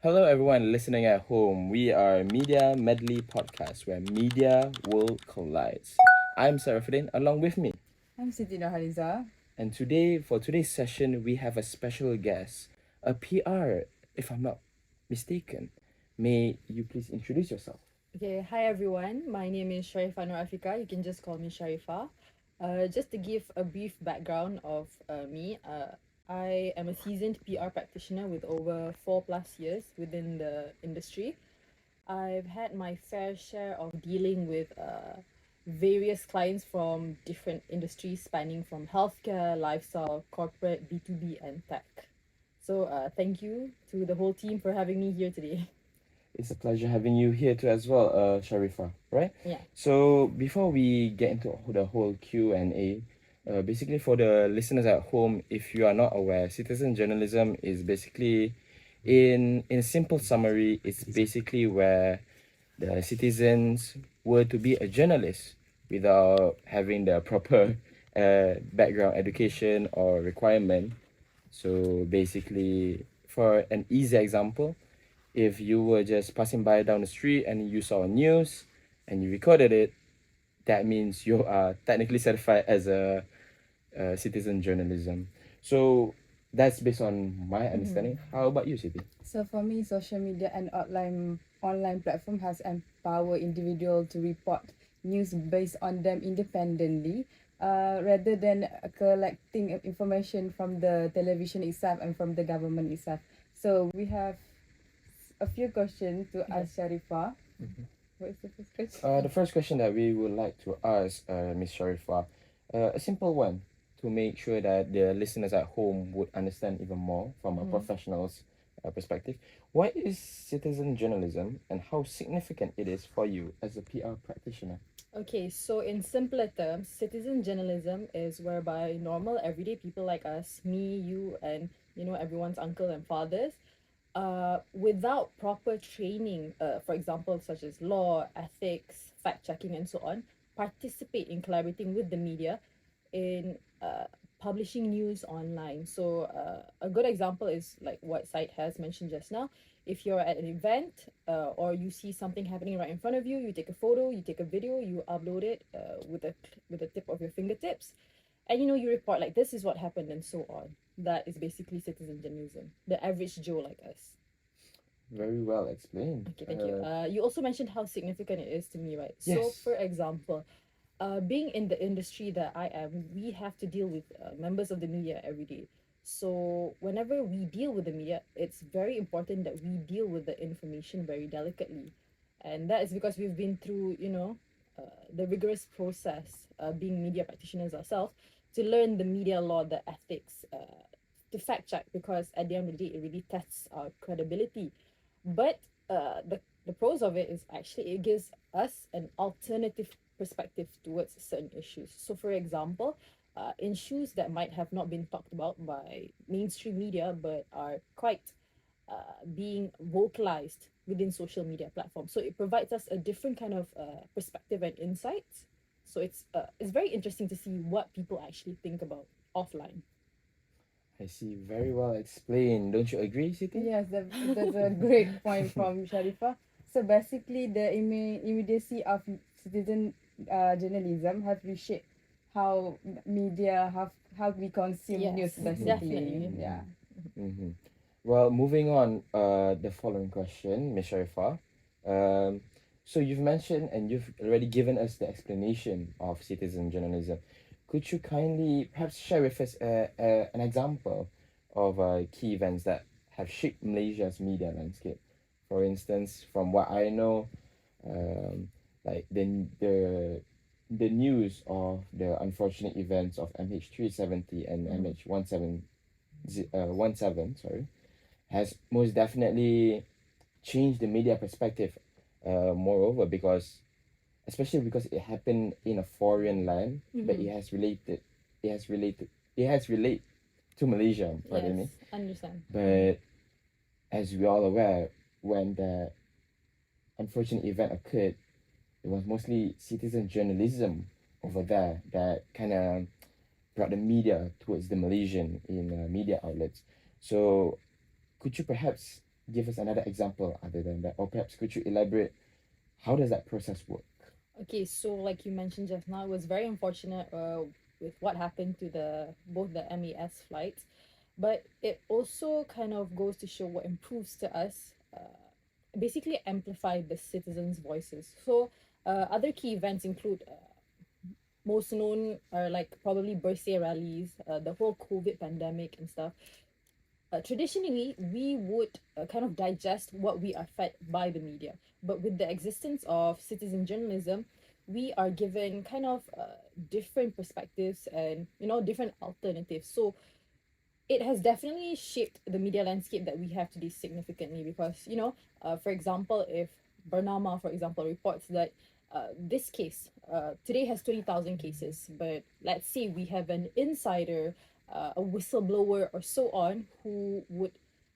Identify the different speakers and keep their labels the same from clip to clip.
Speaker 1: Hello, everyone listening at home. We are Media Medley Podcast, where media will collides. I'm Sarafuddin, along with me.
Speaker 2: I'm Siti Nurhaliza.
Speaker 1: And for today's session, we have a special guest, a PR, if I'm not mistaken. May you please introduce yourself?
Speaker 3: Okay, hi everyone. My name is Sharifah Nur Afrika. You can just call me Sharifah. Just to give a brief background of me, I am a seasoned PR practitioner with over 4+ years within the industry. I've had my fair share of dealing with various clients from different industries spanning from healthcare, lifestyle, corporate, B2B, and tech. So, thank you to the whole team for having me here today.
Speaker 1: It's a pleasure having you here too as well, Sharifa, right?
Speaker 3: Yeah.
Speaker 1: So before we get into the whole Q&A, basically for the listeners at home, if you are not aware, citizen journalism is basically, in a simple summary, it's basically where the citizens were to be a journalist without having the proper background education or requirement. So basically, for an easy example, if you were just passing by down the street and you saw a news and you recorded it, that means you are technically certified as a citizen journalism. So that's based on my understanding. How about you, Siti?
Speaker 2: So for me, social media and online platform has empowered individual to report news based on them independently, rather than collecting information from the television itself and from the government itself. So we have a few questions to ask Sharifah. What is the first question?
Speaker 1: The first question that we would like to ask Ms. Sharifa, a simple one to make sure that the listeners at home would understand even more from a professional's perspective. What is citizen journalism and how significant it is for you as a PR practitioner?
Speaker 3: Okay, so in simpler terms, citizen journalism is whereby normal everyday people like us, me, you, and everyone's uncle and fathers, without proper training, for example, such as law, ethics, fact checking, and so on, participate in collaborating with the media in publishing news online. So a good example is like what Said has mentioned just now. If you're at an event or you see something happening right in front of you, you take a photo, you take a video, you upload it with a tip of your fingertips, and you report like this is what happened and so on. That is basically citizen journalism. The average Joe like us.
Speaker 1: Very well explained.
Speaker 3: Okay, thank you. You also mentioned how significant it is to me, right? So,
Speaker 1: Yes.
Speaker 3: for example, being in the industry that I am, we have to deal with members of the media every day. So, whenever we deal with the media, it's very important that we deal with the information very delicately. And that is because we've been through, the rigorous process, being media practitioners ourselves, to learn the media law, the ethics, to fact check, because at the end of the day, it really tests our credibility. But the pros of it is actually it gives us an alternative perspective towards certain issues. So, for example, in issues that might have not been talked about by mainstream media but are quite being vocalized within social media platforms. So it provides us a different kind of perspective and insights. So it's very interesting to see what people actually think about offline.
Speaker 1: I see. Very well explained. Don't you agree, Siti?
Speaker 2: Yes, that's a great point from Sharifah. So basically, the immediacy of citizen journalism has reshaped how media have how we consume
Speaker 3: Yes,
Speaker 2: news. Basically,
Speaker 3: definitely.
Speaker 2: yeah.
Speaker 1: Mm-hmm. Well, moving on, the following question, Ms. Sharifa. Um, so you've mentioned and you've already given us the explanation of citizen journalism. Could you kindly perhaps share with us an example of key events that have shaped Malaysia's media landscape? For instance, from what I know, um, like the news of the unfortunate events of MH370 and MH17, sorry, has most definitely changed the media perspective. Moreover, because especially because it happened in a foreign land, but it has related, it has relate to Malaysia. Pardon
Speaker 3: Yes,
Speaker 1: me.
Speaker 3: understand.
Speaker 1: But as we all aware, when the unfortunate event occurred, it was mostly citizen journalism over there that kind of brought the media towards the Malaysian in media outlets. So could you perhaps give us another example other than that, or perhaps could you elaborate how does that process work?
Speaker 3: Okay, so like you mentioned just now, it was very unfortunate with what happened to the both the MES flights, but it also kind of goes to show what improves to us, basically amplify the citizens' voices. So other key events include most known are like probably birthday rallies, the whole COVID pandemic and stuff. Traditionally, we would kind of digest what we are fed by the media. But with the existence of citizen journalism, we are given kind of different perspectives and different alternatives. So it has definitely shaped the media landscape that we have today significantly because for example, if Bernama, for example, reports that this case today has 20,000 cases, but let's say we have an insider, a whistleblower or so on, who would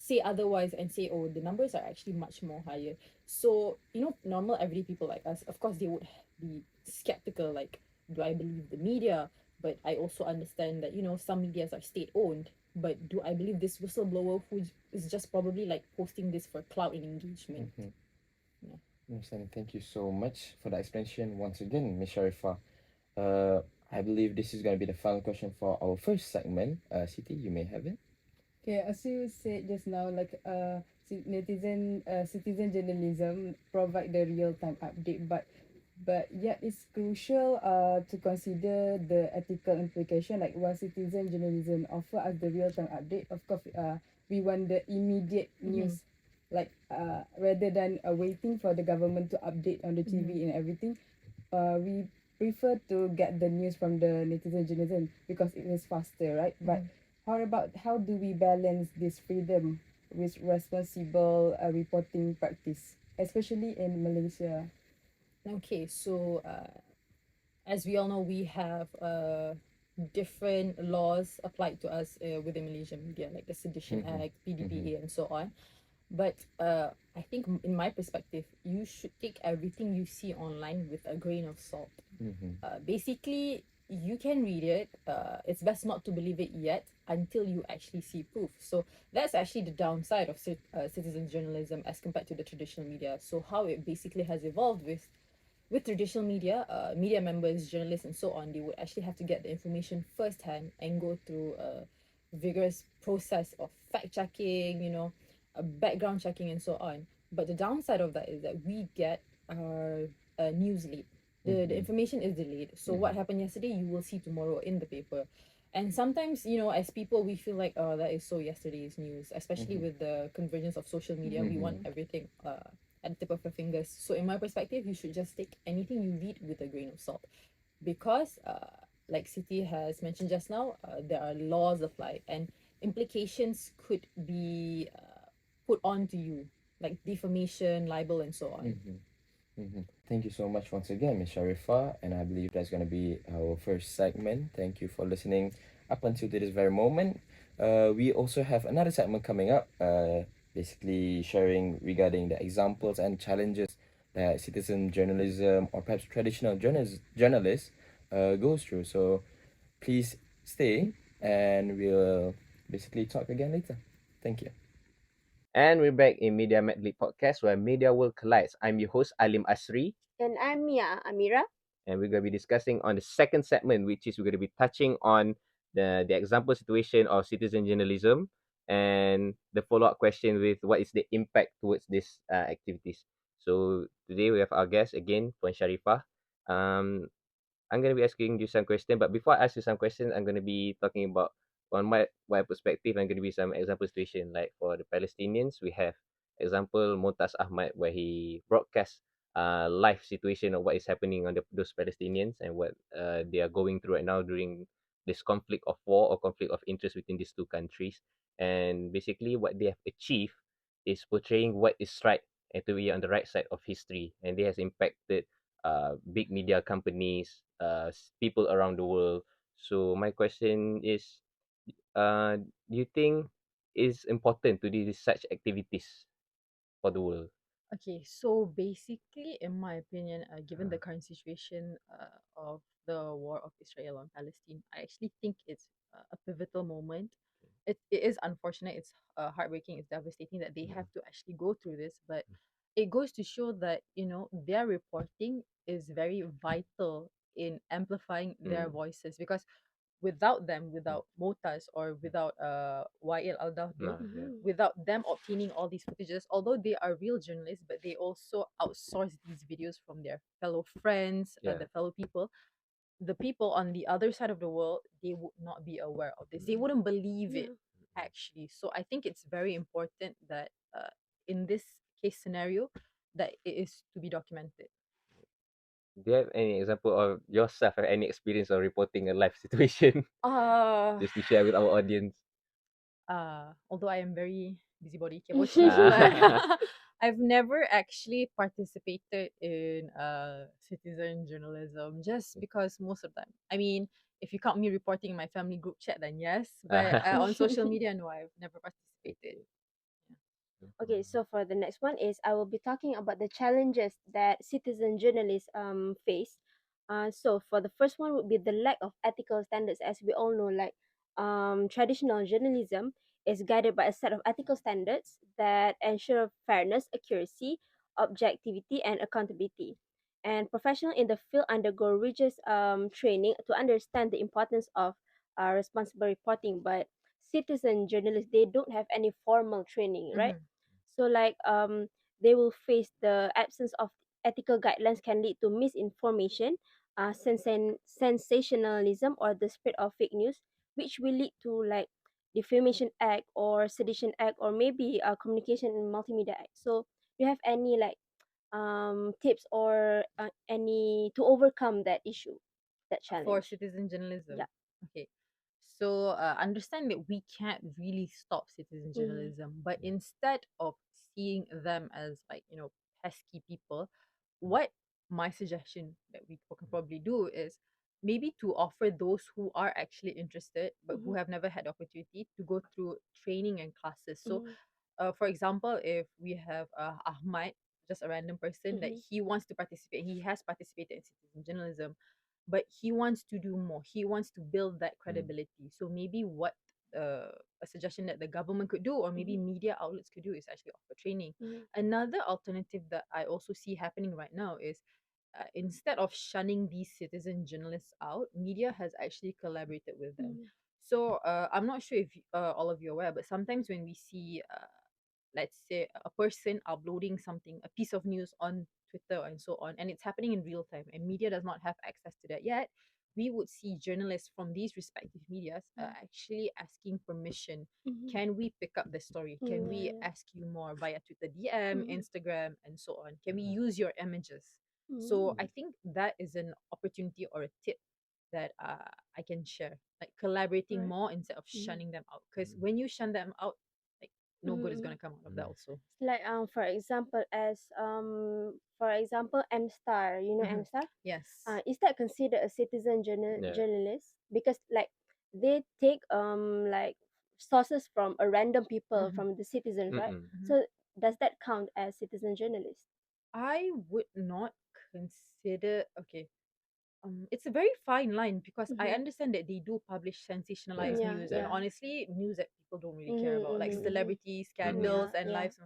Speaker 3: say otherwise and say, oh, the numbers are actually much more higher. So normal everyday people like us, of course, they would be skeptical, like, do I believe the media? But I also understand that some medias are state owned, but do I believe this whistleblower who is just probably like posting this for clout and engagement?
Speaker 1: Mm-hmm.
Speaker 3: Yeah.
Speaker 1: Understand. Thank you so much for the explanation once again, Miss Sharifah. Uh, I believe this is going to be the final question for our first segment. Siti, you may have it.
Speaker 2: Okay, as you said just now, like citizen journalism provide the real time update, but yet it's crucial to consider the ethical implication. Like while citizen journalism offer us the real time update, of course, we want the immediate
Speaker 3: Mm-hmm.
Speaker 2: news, like rather than waiting for the government to update on the
Speaker 3: Mm-hmm.
Speaker 2: TV and everything. We prefer to get the news from the netizen journalism because it is faster, right? But
Speaker 3: Mm-hmm.
Speaker 2: how do we balance this freedom with responsible reporting practice, especially in Malaysia?
Speaker 3: Okay, so as we all know, we have different laws applied to us within Malaysian media, like the Sedition
Speaker 1: Mm-hmm.
Speaker 3: Act,
Speaker 1: Mm-hmm.
Speaker 3: PDPA, and so on. But I think, in my perspective, you should take everything you see online with a grain of salt.
Speaker 1: Mm-hmm.
Speaker 3: Basically, you can read it. It's best not to believe it yet until you actually see proof. So that's actually the downside of citizen journalism as compared to the traditional media. So how it basically has evolved with traditional media, media members, journalists, and so on, they would actually have to get the information firsthand and go through a vigorous process of fact checking, background checking, and so on. But the downside of that is that we get our news late. The
Speaker 1: Mm-hmm.
Speaker 3: information is delayed. So what
Speaker 1: Mm-hmm.
Speaker 3: happened yesterday, you will see tomorrow in the paper. And sometimes, as people, we feel like, oh, that is so yesterday's news, especially
Speaker 1: Mm-hmm.
Speaker 3: with the convergence of social media. We
Speaker 1: Mm-hmm.
Speaker 3: want everything at the tip of our fingers. So, in my perspective, you should just take anything you read with a grain of salt, because, like Siti has mentioned just now, there are laws applied and implications could be put on to you, like defamation, libel, and so on.
Speaker 1: Mm-hmm. Mm-hmm. Thank you so much once again, Ms. Sharifah, and I believe that's going to be our first segment. Thank you for listening up until to this very moment. We also have another segment coming up, basically sharing regarding the examples and challenges that citizen journalism or perhaps traditional journalists goes through. So please stay, and we'll basically talk again later. Thank you.
Speaker 4: And we're back in Media Medley podcast where media world collides. I'm your host Alim Asri,
Speaker 5: And I'm Mia Amira.
Speaker 4: and we're going to be discussing on the second segment, which is we're going to be touching on the example situation of citizen journalism and the follow up question with what is the impact towards these activities. So today we have our guest again, Puan Sharifah. Um, I'm gonna be asking you some question, but before I ask you some questions, I'm gonna be talking about on my perspective. I'm gonna be some example situation like for the Palestinians. We have example Montaz Ahmad where he broadcast live situation of what is happening on those Palestinians and what they are going through right now during this conflict of war or conflict of interest between these two countries. And basically, what they have achieved is portraying what is right and to be on the right side of history, and they has impacted big media companies, people around the world. So my question is, do you think it's important to do such activities for the world?
Speaker 3: Okay, so basically, in my opinion, given the current situation of the war of Israel on Palestine, I actually think it's a pivotal moment, it is unfortunate. It's heartbreaking. It's devastating that they have to actually go through this, but it goes to show that their reporting is very vital in amplifying their
Speaker 4: Mm.
Speaker 3: voices, because without them, without Motas or without YL Al Dahdo,
Speaker 4: Nah, yeah.
Speaker 3: without them obtaining all these footages, although they are real journalists, but they also outsource these videos from their fellow friends,
Speaker 4: Yeah.
Speaker 3: the fellow people. The people on the other side of the world, they would not be aware of this. They wouldn't believe it,
Speaker 5: Yeah.
Speaker 3: actually. So I think it's very important that in this case scenario, that it is to be documented.
Speaker 4: Do you have any example of yourself have any experience of reporting a live situation
Speaker 3: Uh,
Speaker 4: just to share with our audience?
Speaker 3: although I am very busybody, kebochi, but I've never actually participated in citizen journalism, just because most of the time, I mean, if you count me reporting in my family group chat, then yes, but on social media, no, I've never participated.
Speaker 5: Okay, so for the next one is I will be talking about the challenges that citizen journalists face. So for the first one would be the lack of ethical standards. As we all know, like traditional journalism is guided by a set of ethical standards that ensure fairness, accuracy, objectivity, and accountability. And professionals in the field undergo rigorous training to understand the importance of responsible reporting. But citizen journalists, they don't have any formal training, right?
Speaker 3: Mhm.
Speaker 5: So like they will face the absence of ethical guidelines can lead to misinformation, sensationalism, or the spread of fake news, which will lead to like defamation act or sedition act or maybe a communication and multimedia act. So do you have any like tips or any to overcome that issue, that
Speaker 3: For
Speaker 5: challenge?
Speaker 3: citizen journalism.
Speaker 5: Yeah.
Speaker 3: Okay. So understand that we can't really stop citizen
Speaker 5: Mm-hmm.
Speaker 3: journalism, but instead of seeing them as, like, pesky people, what my suggestion that we can probably do is maybe to offer those who are actually interested but who
Speaker 5: Mm-hmm.
Speaker 3: have never had the opportunity to go through training and classes. So
Speaker 5: Mm-hmm.
Speaker 3: for example, if we have Ahmad, just a random person that
Speaker 5: Mm-hmm.
Speaker 3: he wants to participate, he has participated in citizen journalism, but he wants to do more. He wants to build that credibility. So maybe what a suggestion that the government could do, or maybe
Speaker 5: Mm-hmm.
Speaker 3: media outlets could do, is actually offer training.
Speaker 5: Mm-hmm.
Speaker 3: Another alternative that I also see happening right now is instead of shunning these citizen journalists out, media has actually collaborated with them.
Speaker 5: Mm-hmm.
Speaker 3: So I'm not sure if all of you are aware, but sometimes when we see, let's say, a person uploading something, a piece of news on Twitter and so on, and it's happening in real time, and media does not have access to that yet, we would see journalists from these respective medias actually asking permission.
Speaker 5: Mm-hmm.
Speaker 3: Can we pick up the story? Can
Speaker 5: Mm,
Speaker 3: we
Speaker 5: yeah,
Speaker 3: ask you more via Twitter DM,
Speaker 5: yeah.
Speaker 3: Instagram, and so on? Can we use your images? So
Speaker 5: Mm,
Speaker 3: I think that is an opportunity or a tip that I can share, like collaborating
Speaker 5: right.
Speaker 3: more instead of
Speaker 5: Mm,
Speaker 3: shunning them out. Because when you shun them out, like, no good is
Speaker 5: mm.
Speaker 3: gonna come out of that also.
Speaker 5: Like for example MStar, you know
Speaker 3: Mhm.
Speaker 5: MStar?
Speaker 3: Yes.
Speaker 5: Is that considered a citizen
Speaker 4: Yeah.
Speaker 5: journalist? Because like they take like sources from a random people
Speaker 3: Mhm.
Speaker 5: from the citizens, right?
Speaker 4: Mm-mm.
Speaker 3: Mhm.
Speaker 5: So does that count as citizen journalist?
Speaker 3: I would not consider. Okay. It's a very fine line, because I
Speaker 5: Mm-hmm.
Speaker 3: understand that they do publish sensationalized
Speaker 4: Yeah.
Speaker 5: Yeah,
Speaker 3: news, and
Speaker 4: Yeah.
Speaker 5: yeah.
Speaker 3: honestly, news that people don't really care
Speaker 5: Mm-hmm,
Speaker 3: about, like
Speaker 5: mm-hmm, mm-hmm.
Speaker 3: celebrity
Speaker 4: Mm-mm.
Speaker 3: scandals
Speaker 5: Yeah,
Speaker 3: and
Speaker 5: yeah.
Speaker 3: lives.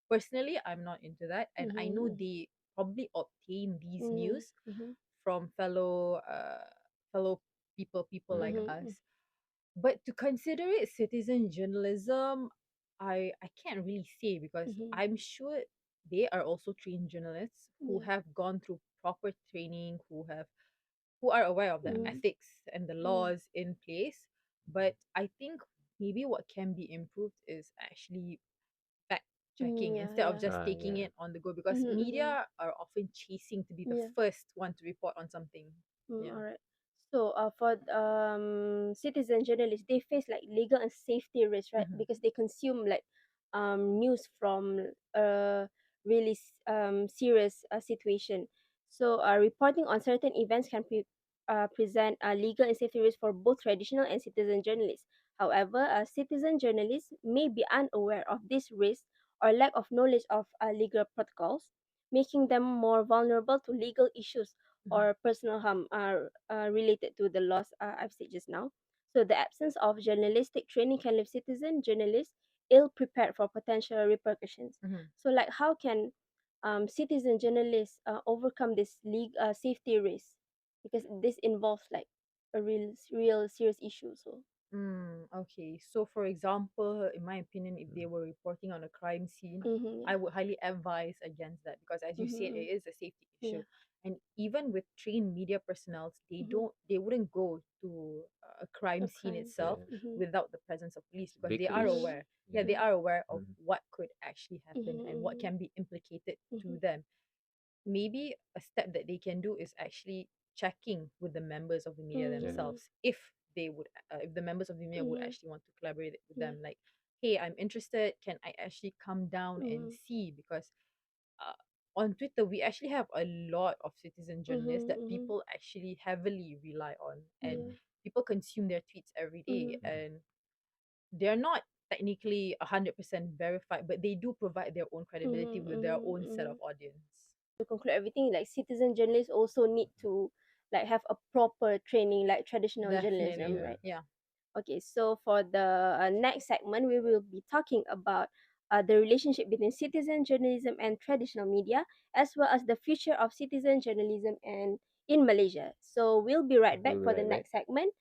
Speaker 3: Personally, I'm not into that, and I know
Speaker 5: Mm-hmm,
Speaker 3: they probably obtain these
Speaker 5: mm-hmm,
Speaker 3: news
Speaker 5: mm-hmm,
Speaker 3: from fellow people like
Speaker 4: Mm-mm.
Speaker 5: mm-hmm,
Speaker 3: us. But to consider it citizen journalism, I can't really say, because
Speaker 5: mm-hmm.
Speaker 3: I'm sure they are also trained journalists who
Speaker 5: Yeah.
Speaker 3: have gone through proper training, who are aware of the
Speaker 5: Mm-hmm.
Speaker 4: Mm-mm.
Speaker 3: ethics and the
Speaker 5: Yeah.
Speaker 3: laws in place. But I think maybe what can be improved is actually fact checking
Speaker 5: Yeah,
Speaker 3: instead of
Speaker 5: yeah.
Speaker 3: just taking
Speaker 4: Yeah.
Speaker 3: it on the go, because
Speaker 5: Mm-hmm, mm-hmm.
Speaker 3: media are often chasing to be the
Speaker 5: Yeah.
Speaker 3: first one to report on something.
Speaker 5: Mm,
Speaker 3: Yeah.
Speaker 5: all right. So, for citizen journalists, they face like legal and safety risks, right?
Speaker 3: Mhm.
Speaker 5: Because they consume like news from a really serious situation. So, reporting on certain events can present a legal and safety risk for both traditional and citizen journalists. However, citizen journalists may be unaware of this risk or lack of knowledge of legal protocols, making them more vulnerable to legal issues
Speaker 3: Mhm.
Speaker 5: or personal harm are related to the laws I've said just now. So the absence of journalistic training can leave citizen journalists ill prepared for potential repercussions.
Speaker 3: Mhm.
Speaker 5: So like how can citizen journalists overcome this safety risk, because this involves like a real serious issue. So
Speaker 3: Okay. So, for example, in my opinion, if they were reporting on a crime scene,
Speaker 5: mm-hmm,
Speaker 3: I would highly advise against that because, as you said,
Speaker 5: mm-hmm,
Speaker 3: it is a safety issue.
Speaker 5: yeah,
Speaker 3: And even with trained media personnel,
Speaker 5: mm-hmm,
Speaker 3: they wouldn't go to a crime
Speaker 5: a
Speaker 3: scene
Speaker 5: crime,
Speaker 3: itself
Speaker 4: Yeah.
Speaker 5: mm-hmm,
Speaker 3: without the presence of police because they are
Speaker 4: Victims.
Speaker 5: mm-hmm,
Speaker 3: aware. Yeah,
Speaker 4: Yeah.
Speaker 3: they
Speaker 5: yeah,
Speaker 3: are aware of
Speaker 4: Mhm.
Speaker 3: what could actually happen and what
Speaker 5: mm-hmm,
Speaker 3: can be implicated
Speaker 5: mm-hmm,
Speaker 3: to them. Maybe a step that they can do is actually checking with the members of the media
Speaker 4: Yeah.
Speaker 5: mm-hmm,
Speaker 3: themselves if the members of the media would
Speaker 5: mm-hmm,
Speaker 3: actually want to collaborate with
Speaker 5: yeah,
Speaker 3: them, like, hey, I'm interested, can I actually come down and
Speaker 5: mm-hmm,
Speaker 3: see? Because uh, on Twitter we actually have a lot of citizen journalists
Speaker 5: mm-hmm,
Speaker 3: that
Speaker 5: mm-hmm,
Speaker 3: people actually heavily rely on, and
Speaker 5: yeah,
Speaker 4: Mhm.
Speaker 3: people consume their tweets every day,
Speaker 5: mm-hmm,
Speaker 4: Mhm.
Speaker 3: and they're not technically 100% verified, but they do provide their own credibility
Speaker 5: mm-hmm,
Speaker 3: with their
Speaker 5: mm-hmm,
Speaker 3: own set
Speaker 5: mm-hmm.
Speaker 3: of audience.
Speaker 5: To conclude everything, like citizen journalists also need to like have a proper training like traditional journalism,
Speaker 3: Definitely.
Speaker 4: Yeah.
Speaker 5: right?
Speaker 3: Yeah.
Speaker 5: Okay, so for the next segment, we will be talking about the relationship between citizen journalism and traditional media, as well as the future of citizen journalism and in Malaysia. So we'll be right back
Speaker 4: We'll be
Speaker 5: for the
Speaker 4: right back.
Speaker 5: next segment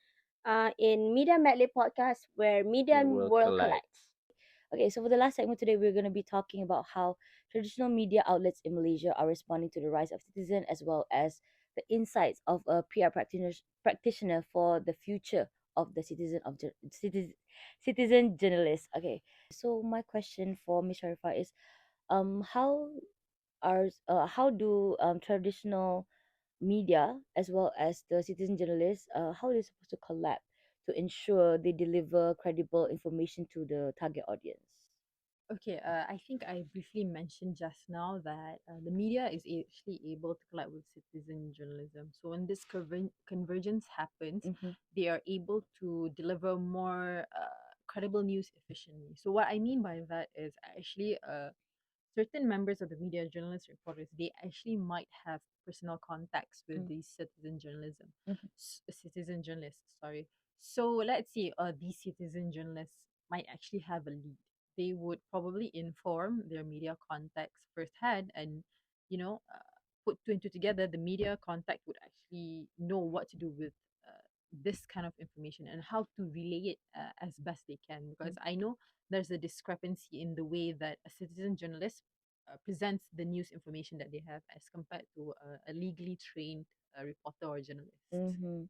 Speaker 5: in Media Medley podcast, where media
Speaker 4: The
Speaker 5: and
Speaker 4: world
Speaker 5: world
Speaker 4: collides.
Speaker 5: collides. Okay, so for the last segment today, we're going to be talking about how traditional media outlets in Malaysia are responding to the rise of citizen, as well as the insights of a PR practitioner for the future of the citizen journalist. Okay, so my question for Ms. Sharifa is, how how do traditional media as well as the citizen journalists, how are they supposed to collab to ensure they deliver credible information to the target audience?
Speaker 3: Okay, I think I briefly mentioned just now that the media is actually able to collide with citizen journalism. So when this convergence happens,
Speaker 5: Mm-hmm.
Speaker 3: they are able to deliver more credible news efficiently. So what I mean by that is actually certain members of the media, journalists, reporters, they actually might have personal contacts with these
Speaker 5: Mm-hmm.
Speaker 3: citizen journalists. Sorry. So let's say these citizen journalists might actually have a lead. They would probably inform their media contacts firsthand, and put two and two together. The media contact would actually know what to do with this kind of information and how to relay it as best they can. Because I know there's a discrepancy in the way that a citizen journalist presents the news information that they have as compared to a legally trained reporter or journalist.
Speaker 5: Mm-hmm.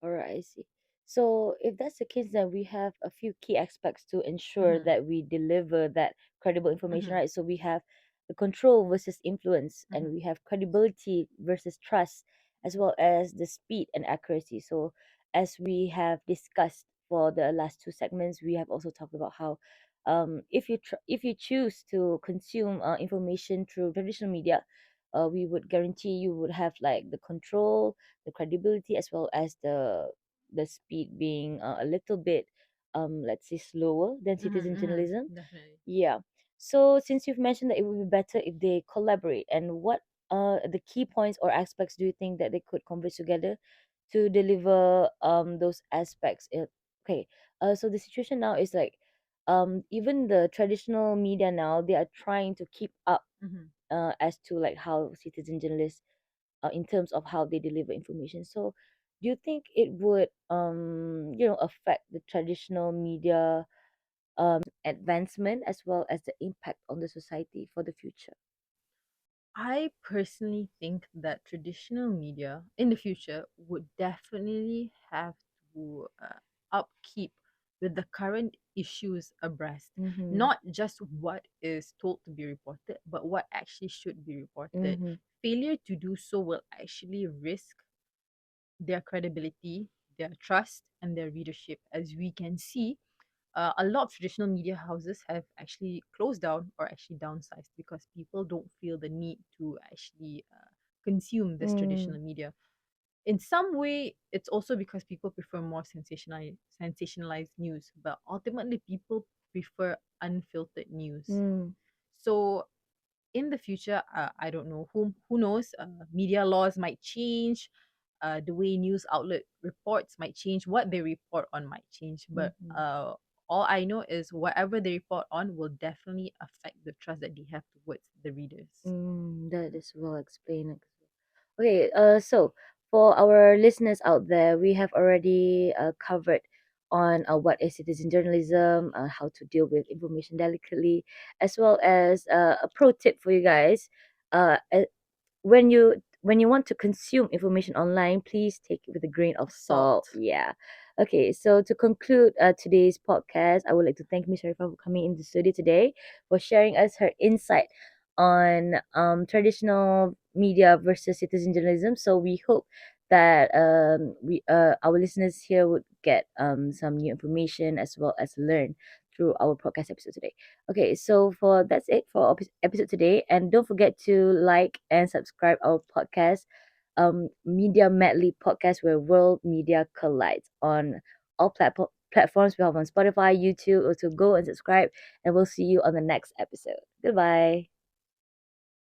Speaker 5: All right, I see. So if that's the case, then we have a few key aspects to ensure
Speaker 3: Mm-hmm.
Speaker 5: that we deliver that credible information,
Speaker 3: Mm-hmm.
Speaker 5: right? So we have the control versus influence,
Speaker 3: Mm-hmm.
Speaker 5: and we have credibility versus trust, as well as the speed and accuracy. So as we have discussed for the last two segments, we have also talked about how if you choose to consume information through traditional media, we would guarantee you would have like the control, the credibility, as well as the speed being a little bit let's say slower than citizen
Speaker 3: Mm-hmm.
Speaker 5: journalism.
Speaker 3: Mm-hmm. Definitely.
Speaker 5: Yeah, so since you've mentioned that it would be better if they collaborate, and what the key points or aspects do you think that they could converge together to deliver those aspects? Okay, so the situation now is like even the traditional media now, they are trying to keep up
Speaker 3: Mm-hmm.
Speaker 5: as to like how citizen journalists in terms of how they deliver information. So, do you think it would affect the traditional media advancement as well as the impact on the society for the future?
Speaker 3: I personally think that traditional media in the future would definitely have to upkeep with the current issues abreast,
Speaker 5: Mm-hmm.
Speaker 3: not just what is told to be reported, but what actually should be reported.
Speaker 5: Mm-hmm.
Speaker 3: Failure to do so will actually risk their credibility, their trust, and their readership. As we can see, a lot of traditional media houses have actually closed down or actually downsized because people don't feel the need to actually consume this
Speaker 5: Mm-hmm.
Speaker 3: traditional media. In some way, it's also because people prefer more sensationalized news, but ultimately, people prefer unfiltered news. So, in the future, I don't know who knows. Media laws might change.
Speaker 6: the way news outlet reports might change, what they report on might change, but all I know is whatever they report on will definitely affect the trust that they have towards the readers.
Speaker 7: That is well explained. Okay, so for our listeners out there, we have already covered on what is citizen journalism, how to deal with information delicately, as well as a pro tip for you guys. When you want to consume information online, please take it with a grain of salt. Yeah. Okay, so to conclude today's podcast, I would like to thank Miss Sharifa for coming in the studio today, for sharing us her insight on traditional media versus citizen journalism. So we hope that we our listeners here would get some new information as well as learn through our podcast episode today. Okay, so for that's it for our episode today, and don't forget to like and subscribe our podcast, Media Medley Podcast, where world media collides on all platforms. We have on Spotify, YouTube. Also, go and subscribe, and we'll see you on the next episode. Goodbye.